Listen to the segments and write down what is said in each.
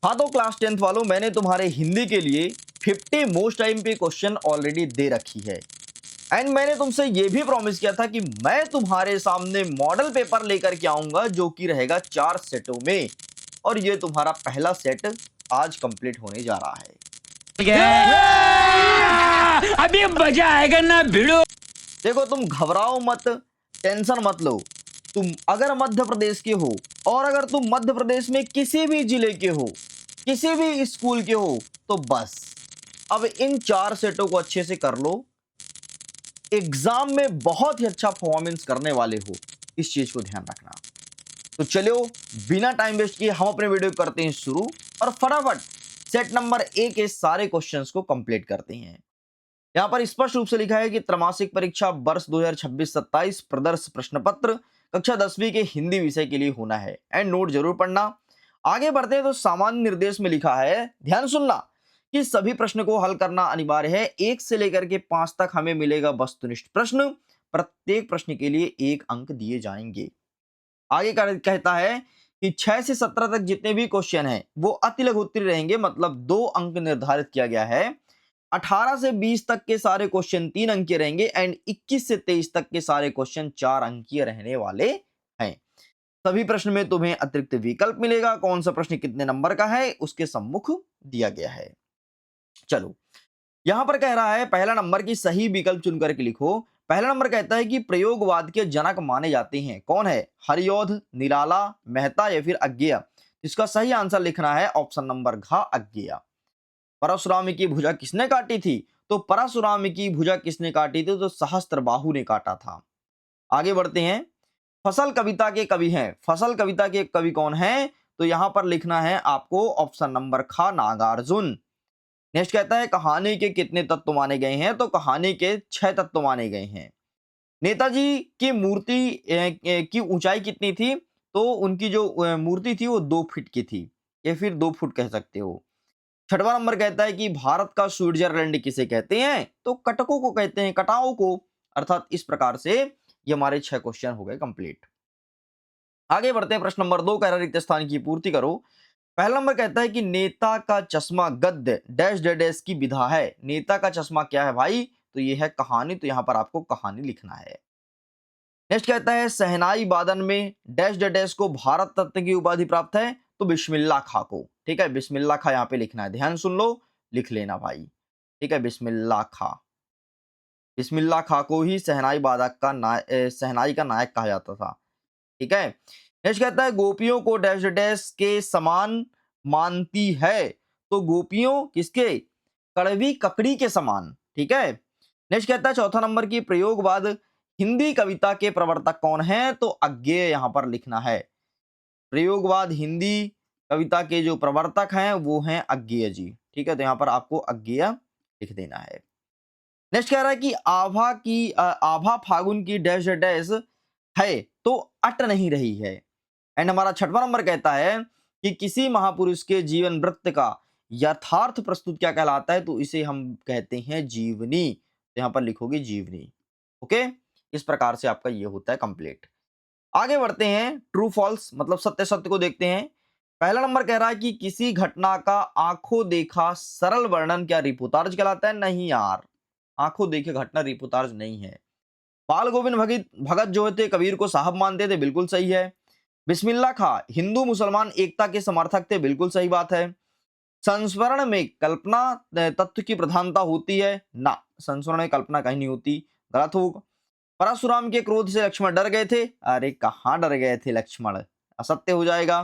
हाँ तो class 10th वालों, मैंने तुम्हारे हिंदी के लिए 50 मोस्ट आईएमपी क्वेश्चन ऑलरेडी दे रखी है। एंड मैंने तुमसे ये भी प्रॉमिस किया था कि मैं तुम्हारे सामने मॉडल पेपर लेकर के आऊंगा जो कि रहेगा 4 सेटों में। और ये तुम्हारा पहला सेट आज कंप्लीट होने जा रहा है। अभी मजा आएगा ना भिड़ो। देखो, तुम घबराओ मत, टेंशन मत लो। तुम अगर मध्य प्रदेश के हो और अगर तुम मध्य प्रदेश में किसी भी जिले के हो, किसी भी स्कूल के हो, तो बस अब इन 4 सेटों को अच्छे से कर लो। एग्जाम में बहुत ही अच्छा परफॉर्मेंस करने वाले हो, इस चीज को ध्यान रखना। तो चलो, बिना टाइम वेस्ट किए हम अपने वीडियो करते हैं शुरू और फटाफट सेट नंबर ए के सारे क्वेश्चंस को कंप्लीट करते हैं। यहां पर स्पष्ट रूप से लिखा है कि त्रैमासिक परीक्षा वर्ष 2026-27 प्रदर्श प्रश्न पत्र कक्षा 10वीं के हिंदी विषय के लिए होना है। एंड नोट जरूर पढ़ना। आगे बढ़ते हैं तो सामान्य निर्देश में लिखा है, ध्यान सुनना, कि सभी प्रश्न को हल करना अनिवार्य है। 1 से लेकर के 5 तक हमें मिलेगा वस्तुनिष्ठ प्रश्न। प्रत्येक प्रश्न के लिए 1 अंक दिए जाएंगे। आगे कहता है कि 6 से 17 तक जितने भी क्वेश्चन हैं वो अति लघु उत्तरीय रहेंगे, मतलब 2 अंक निर्धारित किया गया है। 18 से 20 तक के सारे क्वेश्चन 3 अंकीय रहेंगे एंड 21 से 23 तक के सारे क्वेश्चन 4 अंकीय रहने वाले हैं। सभी प्रश्न में तुम्हें अतिरिक्त विकल्प मिलेगा, कौन सा प्रश्न कितने नंबर का है उसके सम्मुख दिया गया है। चलो, यहां पर कह रहा है पहला नंबर की सही विकल्प चुन करके लिखो। पहला नंबर कहता है कि प्रयोगवाद के जनक माने जाते हैं, कौन है? हरिऔध, निराला, मेहता या फिर अज्ञेय। इसका सही आंसर लिखना है ऑप्शन नंबर घ, अज्ञेय। परशुराम की भुजा किसने काटी थी? तो परशुराम की भुजा किसने काटी थी? तो सहस्त्रबाहु ने काटा था। आगे बढ़ते हैं। फसल कविता के कवि हैं, फसल कविता के कवि कौन है? तो यहां पर लिखना है आपको ऑप्शन नंबर ख, नागार्जुन। नेक्स्ट कहता है कहानी के कितने तत्व माने गए हैं? तो कहानी के 6 तत्व माने गए हैं। नेताजी की मूर्ति की ऊंचाई कितनी थी? तो उनकी जो मूर्ति थी वो 2 फीट की थी, या फिर 2 फुट कह सकते हो। छठवां नंबर कहता है कि भारत का स्विट्जरलैंड किसे कहते हैं? तो कटकों को कहते हैं, कटाओं को। अर्थात इस प्रकार से ये हमारे 6 क्वेश्चन हो गए कंप्लीट। आगे बढ़ते हैं। प्रश्न नंबर 2 कह रहा है रिक्त स्थान की पूर्ति करो। पहला नंबर कहता है कि नेता का चश्मा गद्य डैश डैश डैश की विधा है। नेता का चश्मा क्या है भाई? तो ये है कहानी, तो यहां पर आपको कहानी लिखना है। नेक्स्ट कहता है शहनाई वादन में डैश डैश डैश को भारत रत्न की उपाधि प्राप्त है। तो बिस्मिल्लाह खां को। ठीक है, बिस्मिल्लाह खां यहां पे लिखना है, ध्यान सुन लो, लिख लेना भाई। ठीक है, बिस्मिल्लाह खां। बिस्मिल्लाह खां को ही शहनाई वादक का शहनाई का नायक कहा जाता था। ठीक है। नेक्स्ट कहता है गोपियों को डैश डैश के समान मानती है। तो गोपियों किसके? कड़वी ककड़ी के समान। ठीक है। नेक्स्ट कहता है चौथा नंबर की प्रयोगवाद हिंदी कविता के प्रवर्तक कौन है? तो अज्ञेय यहां पर लिखना है। प्रयोगवाद हिंदी कविता के जो प्रवर्तक हैं वो हैं अज्ञेय जी। ठीक है, तो यहां पर आपको अज्ञेय लिख देना है। नेक्स्ट कह रहा है कि आभा फागुन की डैश डैश है, तो अट नहीं रही है। एंड हमारा छठवां नंबर कहता है कि किसी महापुरुष के जीवन वृत्त का यथार्थ प्रस्तुत क्या कहलाता है? तो इसे हम कहते हैं जीवनी। तो यहां पर लिखोगे जीवनी। ओके, इस प्रकार से आपका ये होता है कंप्लीट। आगे बढ़ते हैं। ट्रू फॉल्स मतलब सत्य सत्य को देखते हैं। पहला नंबर कह रहा है कि किसी घटना का आंखों देखा सरल वर्णन क्या रिपोर्टाज कहलाता है? नहीं यार, आंखों देखे घटना रिपोर्टाज नहीं है। बाल गोविंद भगत भगत जो थे कबीर को साहब मानते थे, बिल्कुल सही है। बिस्मिल्लाह खां हिंदू मुसलमान एकता के समर्थक थे, बिल्कुल सही बात है। संस्मरण में कल्पना तत्व की प्रधानता होती है ना, संस्मरण में कल्पना कहीं नहीं होती, गलत होगा। परशुराम के क्रोध से लक्ष्मण डर गए थे? अरे कहां डर गए थे लक्ष्मण, असत्य हो जाएगा।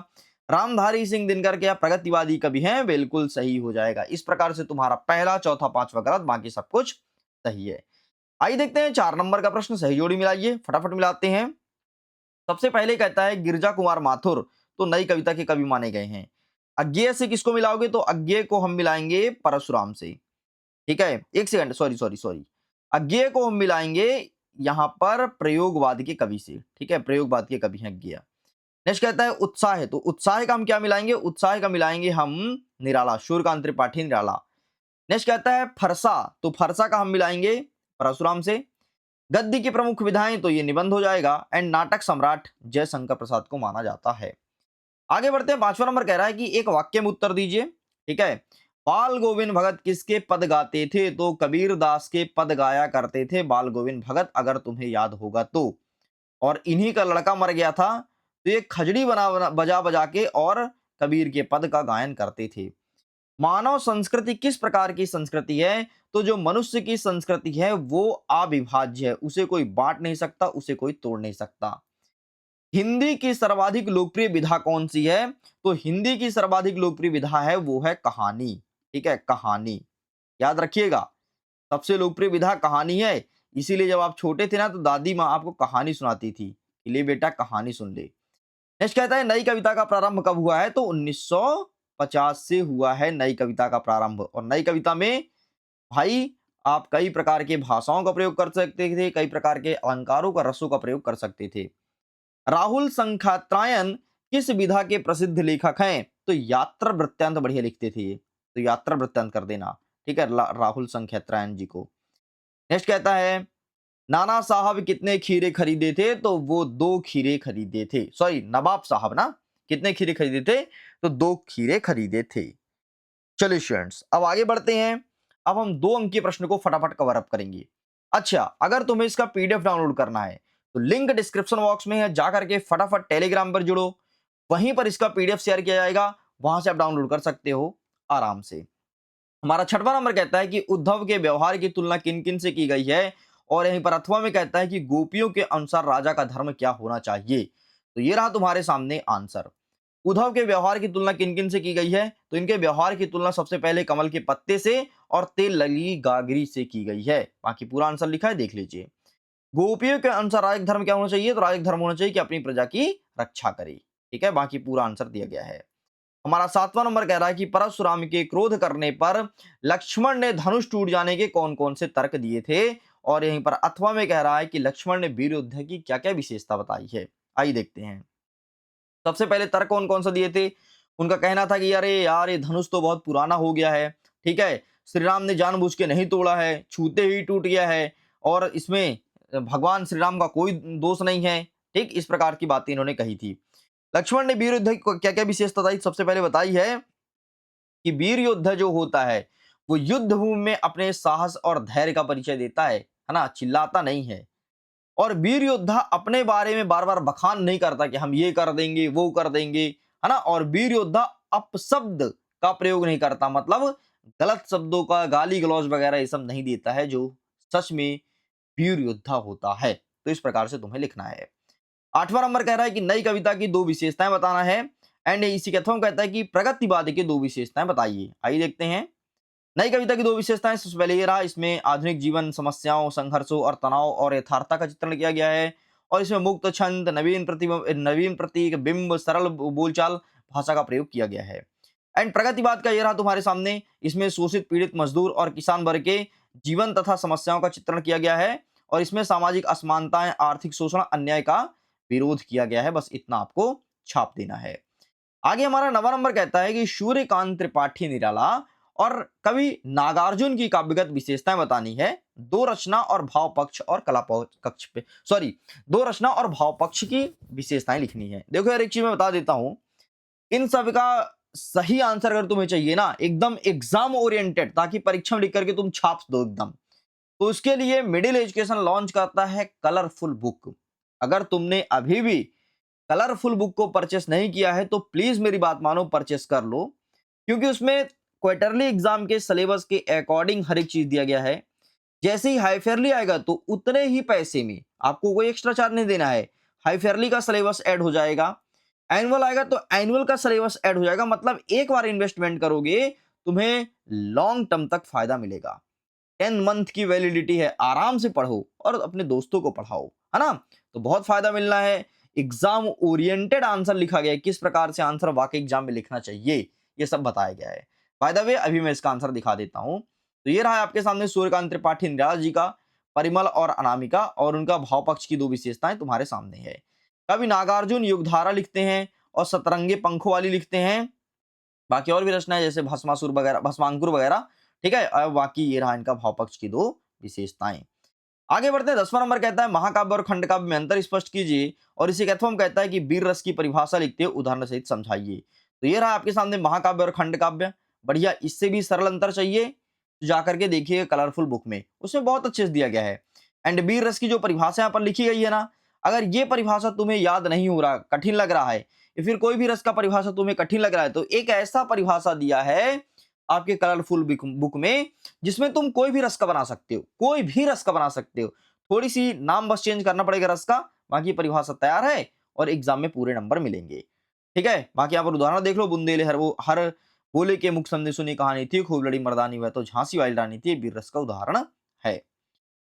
रामधारी सिंह दिनकर क्या प्रगतिवादी कवि हैं? बिल्कुल सही हो जाएगा। इस प्रकार से तुम्हारा पहला, चौथा, पांचवा गलत, बाकी सब कुछ सही है। आइए देखते हैं 4 नंबर का प्रश्न, सही जोड़ी मिलाइए, फटाफट मिलाते हैं। सबसे पहले कहता है गिरजा कुमार माथुर तो नई कविता के कवि माने गए हैं। अज्ञेय से किसको मिलाओगे? तो अज्ञेय को हम मिलाएंगे परशुराम से। ठीक है, एक सेकंड, सॉरी सॉरी सॉरी, अज्ञेय को हम मिलाएंगे यहां पर प्रयोगवाद के कवि से। ठीक है, प्रयोगवाद के कवि हैं अज्ञेय। नेक्स्ट कहता है उत्साह है, तो उत्साह का हम क्या मिलाएंगे? उत्साह का मिलाएंगे हम निराला, सूर्यकांत त्रिपाठी निराला। नेक्स्ट कहता है फरसा, तो फरसा का हम मिलाएंगे परशुराम से। गद्य की प्रमुख विधाएं, तो ये निबंध हो जाएगा। एंड नाटक सम्राट जयशंकर प्रसाद को माना जाता है। आगे बढ़ते हैं, 5वां नंबर कह रहा है कि एक वाक्य में उत्तर दीजिए। ठीक है, बाल गोविंद भगत किसके पद गाते थे? तो कबीर दास के पद गाया करते थे बाल गोविंद भगत, अगर तुम्हें याद होगा तो। और इन्हीं का लड़का मर गया था, तो ये खजड़ी बजा बजा के और कबीर के पद का गायन करते थे। मानव संस्कृति किस प्रकार की संस्कृति है? तो जो मनुष्य की संस्कृति है वो अविभाज्य है, उसे कोई बांट नहीं सकता, उसे कोई तोड़ नहीं सकता। हिंदी की सर्वाधिक लोकप्रिय विधा कौन सी है? तो हिंदी की सर्वाधिक लोकप्रिय विधा है वो है कहानी। ठीक है, कहानी याद रखिएगा, सबसे लोकप्रिय विधा कहानी है। इसीलिए जब आप छोटे थे ना तो दादी माँ आपको कहानी सुनाती थी कि ले बेटा कहानी सुन ले। नेक्स्ट कहता है नई कविता का प्रारंभ कब हुआ है? तो 1950 से हुआ है नई कविता का प्रारंभ। और नई कविता में भाई आप कई प्रकार के भाषाओं का प्रयोग कर सकते थे, कई प्रकार के अलंकारों का, रसों का प्रयोग कर सकते थे। राहुल संखात्रायन किस विधा के प्रसिद्ध लेखक हैं? तो यात्रा वृत्तांत बढ़िया लिखते थे ये, तो यात्रा वृत्तांत कर देना। ठीक है, राहुल संख्यात्रायन जी को। नेक्स्ट कहता है नाना साहब कितने खीरे खरीदे थे? तो वो 2 खीरे खरीदे थे। सॉरी, नवाब साहब ना, कितने खीरे खरीदे थे? तो 2 खीरे खरीदे थे। चलिए स्टूडेंट्स, अब आगे बढ़ते हैं। अब हम 2 अंक के प्रश्न को फटाफट कवर अप करेंगे। अच्छा, अगर तुम्हें इसका पीडीएफ डाउनलोड करना है तो लिंक डिस्क्रिप्शन बॉक्स में है, जाकर के फटाफट टेलीग्राम पर जुड़ो, वहीं पर इसका पीडीएफ शेयर किया जाएगा, वहां से आप डाउनलोड कर सकते हो आराम से। हमारा 6वां नंबर कहता है कि उद्धव के व्यवहार की तुलना किन किन से की गई है? और यहीं पर 8वां में कहता है कि गोपियों के अनुसार राजा का धर्म क्या होना चाहिए? तो ये रहा तुम्हारे सामने आंसर। उद्धव के व्यवहार की तुलना किन किन से की गई है? तो इनके व्यवहार की तुलना सबसे पहले कमल के पत्ते से और तेल लगी गागरी से की गई है। बाकी पूरा आंसर लिखा है, देख लीजिए। गोपियों के अनुसार राजक धर्म क्या होना चाहिए? तो राजक धर्म होना चाहिए कि अपनी प्रजा की रक्षा करे। ठीक है, बाकी पूरा आंसर दिया गया है। हमारा 7वां नंबर कह रहा है कि परशुराम के क्रोध करने पर लक्ष्मण ने धनुष टूट जाने के कौन कौन से तर्क दिए थे? और यहीं पर 8वां में कह रहा है कि लक्ष्मण ने वीर योद्धा की क्या क्या विशेषता बताई है। आइए देखते हैं। सबसे पहले तर्क कौन कौन सा दिए थे? उनका कहना था कि अरे यार ये धनुष तो बहुत पुराना हो गया है। ठीक है, श्री राम ने जानबूझ के नहीं तोड़ा है, छूते ही टूट गया है, और इसमें भगवान श्री राम का कोई दोष नहीं है। ठीक, इस प्रकार की बातें इन्होंने कही थी। लक्ष्मण ने वीर योद्धा की क्या क्या विशेषता बताई? सबसे पहले बताई है कि वीर योद्धा जो होता है वो युद्ध भूमि में अपने साहस और धैर्य का परिचय देता है ना, चिल्लाता नहीं है। और वीर योद्धा अपने बारे में बार बार बखान नहीं करता कि हम ये कर देंगे वो कर देंगे, है ना। और वीर योद्धा अपशब्द का प्रयोग नहीं करता, मतलब गलत शब्दों का गाली गलौज वगैरह ये सब नहीं देता है, जो सच में वीर योद्धा होता है। तो इस प्रकार से तुम्हें लिखना है। 8वां नंबर कह रहा है कि नई कविता की 2 विशेषताएं बताना है। एंड इसी के अथवा कहता है कि प्रगतिवाद की 2 विशेषताएं बताइए। आइए देखते हैं। नई कविता की 2 विशेषताएं, सबसे पहले ये रहा, इसमें आधुनिक जीवन समस्याओं, संघर्षों और तनाव और यथार्थता का चित्रण किया गया है। और इसमें मुक्त छंद, नवीन प्रतीक, बिंब, सरल बोलचाल भाषा का प्रयोग किया गया है। एंड प्रगतिवाद का ये रहा तुम्हारे सामने, इसमें शोषित, पीड़ित, मजदूर और किसान वर्ग के जीवन तथा समस्याओं का चित्रण किया गया है। और इसमें सामाजिक असमानताएं, आर्थिक शोषण, अन्याय का विरोध किया गया है। बस इतना आपको छाप देना है। आगे हमारा 9वां नंबर कहता है कि सूर्यकांत त्रिपाठी निराला और कवि नागार्जुन की काव्यगत विशेषताएं बतानी है। 2 रचना और भाव पक्ष और कला कक्ष पे, सॉरी, 2 रचना और भाव पक्ष की विशेषताएं लिखनी है। देखो यार, एक चीज मैं बता देता हूं, इन सब का सही आंसर अगर तुम्हें चाहिए ना, एकदम एग्जाम ओरिएंटेड, ताकि परीक्षा में लिख करके तुम छाप दो एकदम, तो उसके लिए मिडिल एजुकेशन लॉन्च करता है कलरफुल बुक। अगर तुमने अभी भी कलरफुल बुक को परचेस नहीं किया है तो प्लीज मेरी बात मानो, परचेस कर लो, क्योंकि उसमें क्वार्टरली एग्जाम के सिलेबस के अकॉर्डिंग हर एक चीज दिया गया है। जैसे ही हाई फेयरली आएगा तो उतने ही पैसे में आपको कोई एक्स्ट्रा चार्ज नहीं देना है, हाई फेयरली का सिलेबस ऐड हो जाएगा। एनुअल आएगा तो एनुअल का सिलेबस ऐड हो जाएगा, मतलब एक बार इन्वेस्टमेंट करोगे तुम्हें लॉन्ग टर्म तक फायदा मिलेगा। 10 मंथ की वैलिडिटी है, आराम से पढ़ो और अपने दोस्तों को पढ़ाओ, है ना। तो बहुत फायदा मिलना है। एग्जाम ओरिएंटेड आंसर लिखा गया है, किस प्रकार से आंसर वाकई एग्जाम में लिखना चाहिए ये सब बताया गया है। बाय द वे अभी मैं इसका आंसर दिखा देता हूं। तो ये रहा है आपके सामने सूर्यकांत त्रिपाठी निराला जी का परिमल और अनामिका, और उनका भाव पक्ष की 2 विशेषताएं तुम्हारे सामने है। कवि नागार्जुन युगधारा लिखते हैं और सतरंगे पंखों वाली लिखते हैं। बाकी और भी रचनाएं जैसे भस्मासुर वगैरह, भस्मांकुर वगैरह। ठीक है, बाकी ये रहा इनका भाव पक्ष की 2 विशेषताएं। आगे बढ़ते हैं। 10वां नंबर कहता है महाकाव्य और खंड काव्य में अंतर स्पष्ट कीजिए। और इसी के अथवा में कहता है कि वीर रस की परिभाषा लिखते हुए उदाहरण सहित समझाइए। तो ये रहा आपके सामने महाकाव्य और खंड काव्य। बढ़िया, इससे भी सरल अंतर चाहिए तो जाकर के देखिए कलरफुल बुक में, उसमें बहुत अच्छे से दिया गया है। एंड वीर रस की जो परिभाषा यहाँ पर लिखी गई है ना, अगर ये परिभाषा तुम्हें याद नहीं हो रहा, कठिन लग रहा है, या फिर कोई भी रस का परिभाषा तुम्हें कठिन लग रहा है, तो एक ऐसा परिभाषा दिया है आपके कलरफुल बुक में जिसमें तुम कोई भी रस का बना सकते हो, कोई भी रस का बना सकते हो। थोड़ी सी नाम बस चेंज करना पड़ेगा रस का, बाकी परिभाषा तैयार है और एग्जाम में पूरे नंबर मिलेंगे। ठीक है, बाकी यहाँ पर उदाहरण देख लो। बुंदेले हर बोले के मुख संदेश सुनी कहानी थी, खूब लड़ी मर्दानी वह तो झांसी वाली रानी थी, वीर रस का उदाहरण है।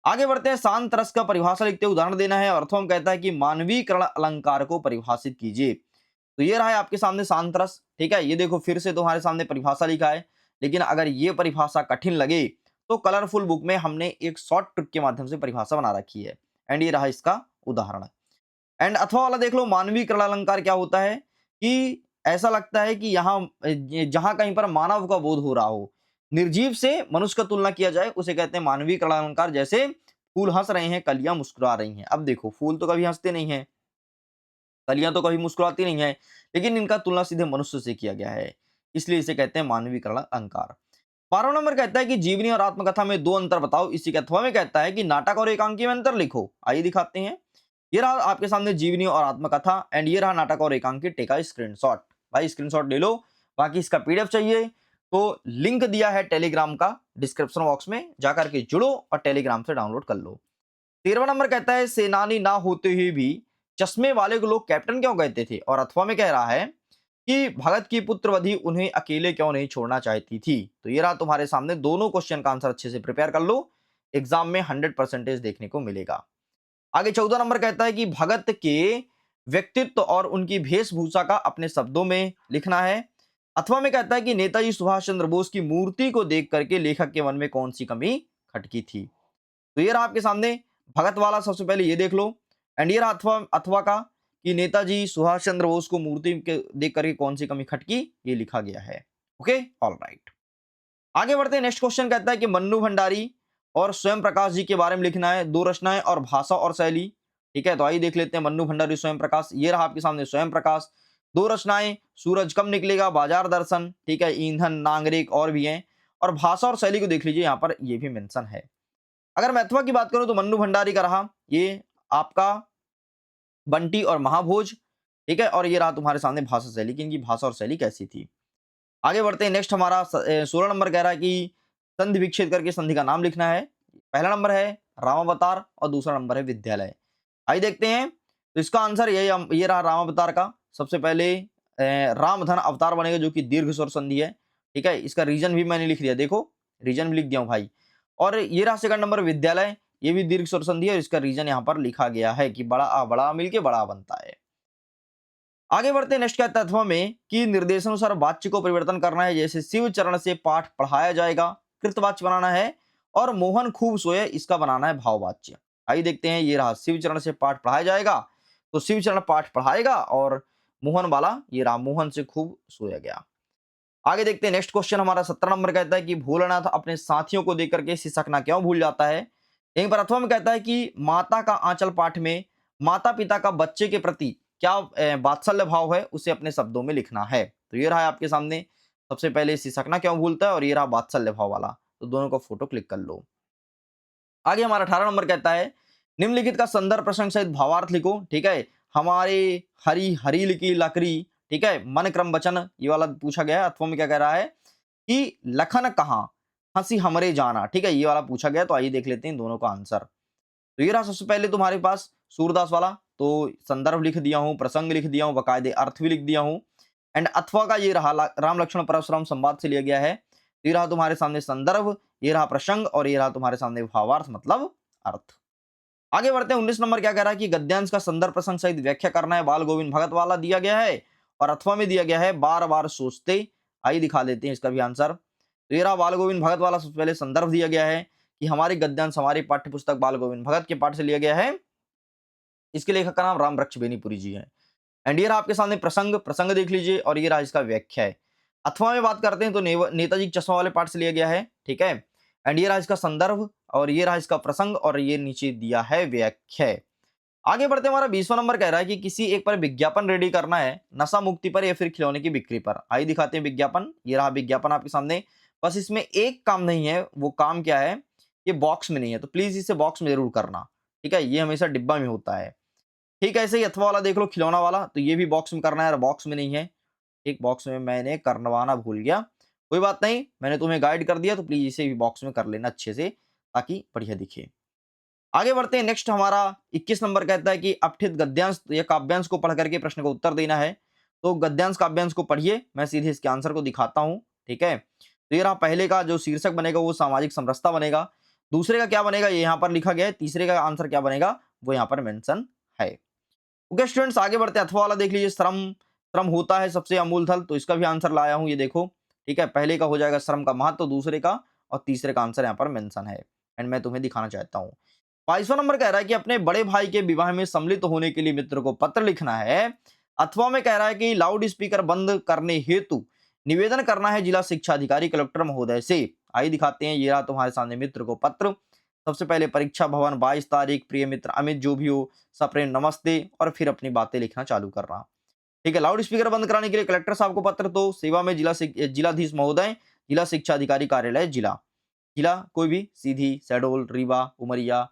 आगे बढ़ते हैं। शांत रस का परिभाषा लिखते हुए उदाहरण देना है। अर्थों में कहता है कि मानवीकरण अलंकार को परिभाषित कीजिए। तो ये रहा है आपके सामने शांत रस। ठीक है, ये देखो फिर से तुम्हारे सामने परिभाषा लिखा है, लेकिन अगर ये परिभाषा कठिन लगे तो कलरफुल बुक में हमने एक शॉर्ट ट्रिक के माध्यम से परिभाषा बना रखी है। एंड ये रहा इसका उदाहरण। एंड अथवा वाला देख लो। मानवीकरण अलंकार क्या होता है कि ऐसा लगता है कि यहाँ जहां कहीं पर मानव का बोध हो रहा हो, निर्जीव से मनुष्य का तुलना किया जाए, उसे कहते हैं मानवीकरण अलंकार। जैसे फूल हंस रहे हैं, कलियां मुस्कुरा रही हैं। अब देखो फूल तो कभी हंसते नहीं है, कलियां तो कभी मुस्कुराती नहीं है, लेकिन इनका तुलना सीधे मनुष्य से किया गया है, इसलिए इसे कहते हैं मानवीकरण अलंकार। 12वां नंबर कहता है कि जीवनी और आत्मकथा में दो अंतर बताओ। इसी के अथवा में कहता है कि नाटक और एकांकी में अंतर लिखो। आइए दिखाते हैं। ये रहा आपके सामने जीवनी और आत्मकथा, एंड ये रहा नाटक और एकांकी। टेका स्क्रीनशॉट, भाई स्क्रीनशॉट ले लो। बाकी इसका पीडीएफ चाहिए तो लिंक दिया है टेलीग्राम का डिस्क्रिप्शन बॉक्स में, जाकर के जुड़ो और टेलीग्राम से डाउनलोड कर लो। 13वां नंबर कहता है सेनानी ना होते हुए भी चश्मे वाले को लोग कैप्टन क्यों कहते थे। और अथवा में कह रहा है कि भगत की पुत्रवधि उन्हें अकेले क्यों नहीं छोड़ना चाहती थी। तो ये रहा तुम्हारे सामने, दोनों क्वेश्चन का आंसर अच्छे से प्रिपेयर कर लो, एग्जाम में 100% देखने को मिलेगा। आगे 14 नंबर कहता है कि भगत के व्यक्तित्व और उनकी वेशभूषा का अपने शब्दों में लिखना है। अथवा में कहता है कि नेताजी सुभाष चंद्र बोस की मूर्ति को देख करके लेखक के मन में कौन सी कमी खटकी थी। तो ये रहा आपके सामने भगत वाला, सबसे पहले ये देख लो। एंड ये रहा अथवा अथवा का कि नेताजी सुभाष चंद्र बोस को मूर्ति के देख करके कौन सी कमी खटकी, ये लिखा गया है। Okay, all right. आगे बढ़ते हैं। नेक्स्ट क्वेश्चन कहता है कि मन्नू भंडारी और स्वयं प्रकाश जी के बारे में लिखना है, दो रचनाएं और भाषा और शैली। ठीक है, तो आइए देख लेते हैं मन्नू भंडारी स्वयं प्रकाश। ये रहा आपके सामने स्वयं प्रकाश। दो रचनाएं, सूरज कब निकलेगा, बाजार दर्शन, ठीक है, ईंधन, नागरिक और भी हैं। और भाषा और शैली को देख लीजिए, यहाँ पर ये भी मेंशन है। अगर मैं अथवा की बात करूं तो मन्नू भंडारी का रहा ये आपका बंटी और महाभोज। ठीक है, और ये रहा तुम्हारे सामने भाषा शैली की, इनकी भाषा और शैली कैसी थी। आगे बढ़ते हैं। नेक्स्ट हमारा 16 नंबर कह रहा है कि संधि विच्छेद करके संधि का नाम लिखना है। पहला नंबर है रामावतार और दूसरा नंबर है विद्यालय। आइए देखते हैं। तो इसका आंसर ये रहा रामावतार का। सबसे पहले रामधन अवतार बनेगा, जो कि दीर्घ स्वर संधि है। ठीक है, इसका रीजन भी मैंने लिख दिया, देखो रीजन भी लिख दिया हूं भाई। और ये रहा सेकंड नंबर विद्यालय, ये भी दीर्घ स्वर संधि है और इसका रीजन यहाँ पर लिखा गया है कि बड़ा मिलके बड़ा बनता है। आगे बढ़ते हैं। नेक्स्ट कहता है अथवा में कि निर्देशानुसार वाच्य को परिवर्तन करना है। जैसे शिव चरण से पाठ पढ़ाया जाएगा, कृतवाच्य बनाना है। और मोहन खूब सोए, इसका बनाना है भाववाच्य। आइए देखते हैं। ये रहा शिव चरण से पाठ पढ़ाया जाएगा, तो शिव चरण पाठ पढ़ाएगा, और मोहन वाला ये रहा मोहन से खूब सोया गया। आगे देखते हैं। नेक्स्ट क्वेश्चन हमारा 17 नंबर कहता है कि भोलानाथ अपने साथियों को देख करके सिसकना क्यों भूल जाता है। यहीं पर अथवा में कहता है कि माता का आंचल पाठ में माता पिता का बच्चे के प्रति क्या वात्सल्य भाव है, उसे अपने शब्दों में लिखना है। तो ये रहा आपके सामने, सबसे पहले सिसकना क्यों भूलता है और ये रहा वात्सल्य भाव वाला, तो दोनों का फोटो क्लिक कर लो। आगे हमारा 18 नंबर कहता है निम्नलिखित का संदर्भ प्रसंग सहित भावार्थ लिखो। ठीक है, हमारे हरी हरी लिखी लकड़ी, ठीक है, मन क्रम वचन, ये वाला पूछा गया है। अथवा में क्या कह रहा है कि लखन कहाँ, हंसी हमरे जाना। ठीक है, ये वाला पूछा गया, तो आइए देख लेते हैं दोनों का आंसर। तो ये रहा सबसे पहले तुम्हारे पास सूरदास वाला, तो संदर्भ लिख दिया हूं, प्रसंग लिख दिया हूं, बकायदे अर्थ भी लिख दिया हूं। एंड अथवा का ये रहा राम लक्ष्मण परशुराम संवाद से लिया गया है। तो ये रहा तुम्हारे सामने संदर्भ, ये रहा प्रसंग, और ये रहा तुम्हारे सामने भावार्थ मतलब अर्थ। आगे बढ़ते हैं। 19 नंबर क्या कह रहा है कि गद्यांश का संदर्भ प्रसंग सहित व्याख्या करना है। बाल गोविंद भगत वाला दिया गया है और अथवा में दिया गया है बार बार सोचते। आइए दिखा देते हैं इसका भी आंसर। तो ये रहा बाल गोविंद भगत वाला, सबसे पहले संदर्भ दिया गया है कि हमारी गद्यांश हमारी पाठ्य पुस्तक बाल गोविंद भगत के पाठ से लिया गया है। इसके लेखक का नाम राम वृक्ष बेनीपुरी जी है। एंड ये रहा आपके सामने प्रसंग, प्रसंग देख लीजिए, और ये रहा इसका व्याख्या है। अथवा में बात करते हैं तो नेताजी के चश्मा वाले पाठ से लिया गया है। ठीक है, एंड ये रहा इसका संदर्भ और ये रहा इसका प्रसंग और ये नीचे दिया है व्याख्या। आगे बढ़ते हमारा 20वां नंबर कह रहा है कि किसी एक पर विज्ञापन रेडी करना है, नशा मुक्ति पर या फिर खिलौने की बिक्री पर। आइए दिखाते हैं विज्ञापन। ये रहा विज्ञापन आपके सामने। बस इसमें एक काम नहीं है, वो काम क्या है, ये बॉक्स में नहीं है, तो प्लीज इसे बॉक्स में जरूर करना। ठीक है, ये हमेशा डिब्बा में होता है। ठीक है, ऐसे ही अथवा वाला देख लो, खिलौना वाला, तो ये भी बॉक्स में करना है, बॉक्स में नहीं है। एक बॉक्स में मैंने करवाना भूल गया, कोई बात नहीं, मैंने तुम्हें गाइड कर दिया, तो प्लीज इसे भी बॉक्स में कर लेना अच्छे से, ताकि बढ़िया दिखे। आगे बढ़ते हैं। नेक्स्ट हमारा 21 नंबर कहता है कि अपठित गद्यांश या काव्यांश को पढ़ करके प्रश्न का उत्तर देना है। तो गद्यांश काव्यांश को पढ़िए, मैं सीधे इसके आंसर को दिखाता हूं। ठीक है, तो ये रहा पहले का जो शीर्षक बनेगा वो सामाजिक समरसता बनेगा। दूसरे का क्या बनेगा ये यहाँ पर लिखा गया है। तीसरे का आंसर क्या बनेगा वो यहाँ पर मेंशन है। ओके स्टूडेंट्स, आगे बढ़ते हैं। अथवा वाला देख लीजिए, श्रम श्रम होता है सबसे अमूल धन, तो इसका भी आंसर लाया हूं, ये देखो। ठीक है, पहले का हो जाएगा श्रम का महत्व, दूसरे का और तीसरे का आंसर यहाँ पर मेंशन है, एंड मैं तुम्हें दिखाना चाहता हूँ। 22वां नंबर कह रहा है कि अपने बड़े भाई के विवाह में सम्मिलित होने के लिए मित्र को पत्र लिखना है। अथवा में कह रहा है कि लाउड स्पीकर बंद करने हेतु निवेदन करना है जिला शिक्षा अधिकारी कलेक्टर महोदय से। आइए दिखाते हैं। ये रहा तुम्हारे सामने मित्र को पत्र। सबसे पहले परीक्षा भवन 22 तारीख, प्रिय मित्र अमित, जो भी हो सप्रेम नमस्ते, और फिर अपनी बातें लिखना चालू करना। ठीक है, लाउड स्पीकर बंद कराने के लिए कलेक्टर साहब को पत्र। तो सेवा में जिलाधीश महोदय, जिला शिक्षा अधिकारी कार्यालय जिला, जिला कोई भी, सीधी, शहडोल, रीवा, उमरिया,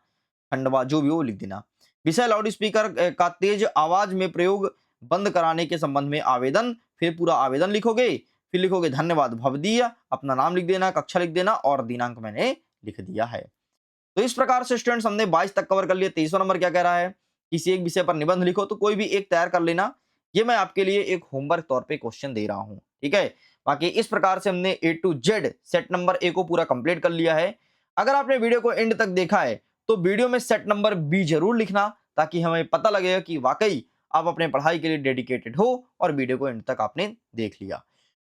खंडवा, जो भी हो लिख देना। विषय लाउड स्पीकर का तेज आवाज में प्रयोग बंद कराने के संबंध में आवेदन। फिर पूरा आवेदन लिखोगे, फिर लिखोगे धन्यवाद भवदीय, अपना नाम लिख देना, कक्षा लिख देना और दिनांक मैंने लिख दिया है। तो इस प्रकार से स्टूडेंट्स हमने 22 तक कवर कर लिया। 23वां नंबर क्या कह रहा है, किसी एक विषय पर निबंध लिखो, तो कोई भी एक तैयार कर लेना। ये मैं आपके लिए एक होमवर्क तौर पे क्वेश्चन दे रहा हूं। ठीक है, बाकी इस प्रकार से हमने A to Z set number A को पूरा कंप्लीट कर लिया है। अगर आपने वीडियो को एंड तक देखा है तो वीडियो में सेट नंबर B जरूर लिखना, ताकि हमें पता लगेगा कि वाकई आप अपने पढ़ाई के लिए डेडिकेटेड हो और वीडियो को एंड तक आपने देख लिया।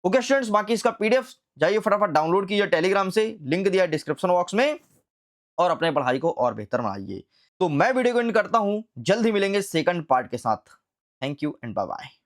ओके स्टूडेंट्स, बाकी इसका PDF जाइए फटाफट डाउनलोड कीजिए टेलीग्राम से, लिंक दिया डिस्क्रिप्शन बॉक्स में, और अपने पढ़ाई को और बेहतर बनाइए। तो मैं वीडियो को एंड करता हूं, जल्द ही मिलेंगे सेकंड पार्ट के साथ। Thank you and bye bye.